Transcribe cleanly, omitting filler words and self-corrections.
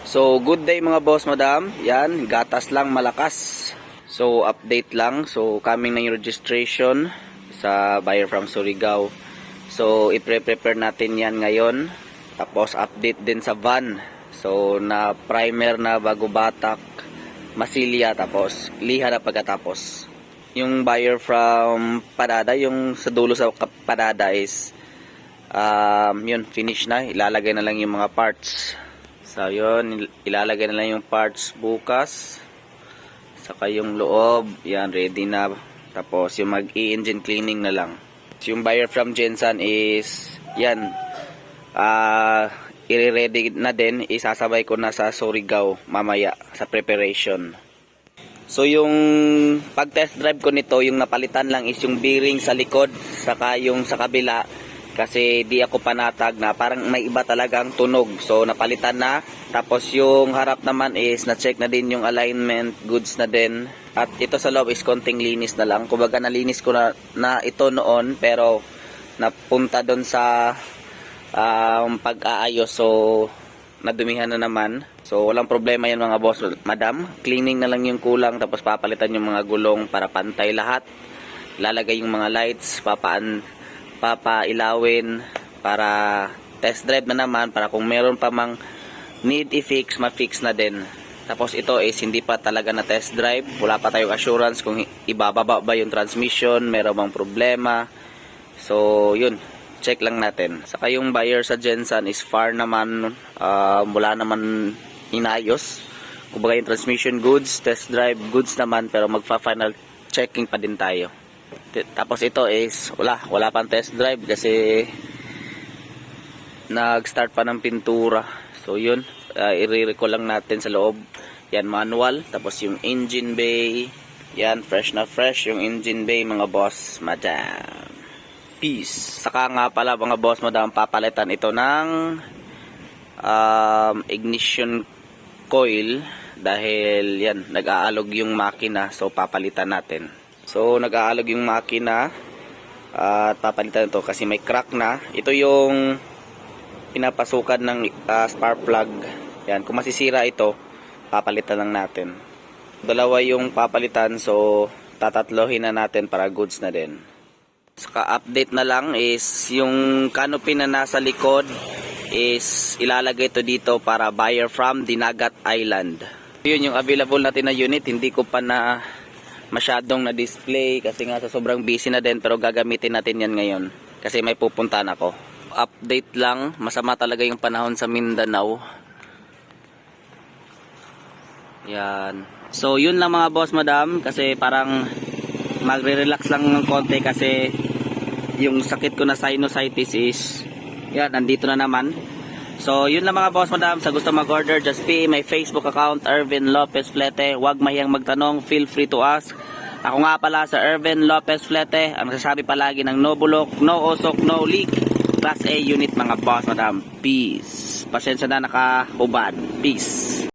So, good day mga boss, madam. Yan, gatas lang malakas. So, update lang. So, coming na yung registration sa buyer from Surigao. So, i-prepare natin yan ngayon. Tapos, update din sa van. So, na primer na bago batak, masilya, tapos liha na pagkatapos. Yung buyer from Padada, yung sa dulo sa Padada is, yun, finish na. Ilalagay na lang yung mga parts. So yun, ilalagay na lang yung parts bukas. Saka yung loob, yan, ready na. Tapos yung mag-i-engine cleaning na lang. So, yung buyer from Jensan is, yan, i-ready na din. Isasabay ko na sa Surigao mamaya sa preparation. So yung pag-test drive ko nito, yung napalitan lang is yung bearing sa likod, saka yung sa kabila. Kasi di ako panatag na parang may iba talagang tunog. So napalitan na. Tapos yung harap naman is na-check na din yung alignment, goods na din. At ito sa loob is konting linis na lang. Kumbaga nalinis ko na ito noon, pero napunta doon sa pag-aayos. So nadumihan na naman. So walang problema yan mga boss, madam. Cleaning na lang yung kulang, tapos papalitan yung mga gulong para pantay lahat. Lalagay yung mga lights, papailawin para test drive na naman, para kung meron pa mang need i-fix, ma-fix na din. Tapos ito is hindi pa talaga na test drive, wala pa tayong assurance kung ibababa ba yung transmission, meron bang problema. So yun, check lang natin. Saka yung buyer sa Jensan is far naman, wala naman inayos. Kumbaga yung transmission goods, test drive goods naman, pero magfa-final checking pa din tayo. Tapos ito is wala pang test drive kasi nag-start pa ng pintura. So yun, i-recall lang natin sa loob. Yan, manual. Tapos yung engine bay, yan, fresh na fresh yung engine bay mga boss, madam. Peace. Saka nga pala mga boss, madam, papalitan ito ng ignition coil dahil yan, nag-aalog yung makina. So papalitan natin. So nag-aalog yung makina at papalitan ito kasi may crack na. Ito yung pinapasukan ng spark plug. Yan, kung masisira ito, papalitan lang natin. Dalawa yung papalitan, so tatatlohin na natin para goods na din. Saka update na lang is yung canopy na nasa likod is ilalagay ito dito para buyer from Dinagat Island. Yun yung available natin na unit. Hindi ko pa na masyadong na display kasi nga sa sobrang busy na din, pero gagamitin natin yan ngayon kasi may pupuntahan ako. Update lang, masama talaga yung panahon sa Mindanao. Yan. So yun lang mga boss, madam, kasi parang magre-relax lang ng konti kasi yung sakit ko na sinusitis is yan, nandito na naman. So yun lang mga boss, madam. Sa gusto mag-order, just PM my Facebook account, Ervin Lopez Flete. Huwag mahiyang magtanong, feel free to ask. Ako nga pala sa Ervin Lopez Flete, ang nasasabi palagi ng no bulok, no usok, no leak. Class A unit mga boss, madam. Peace. Pasensya na nakahubad. Peace.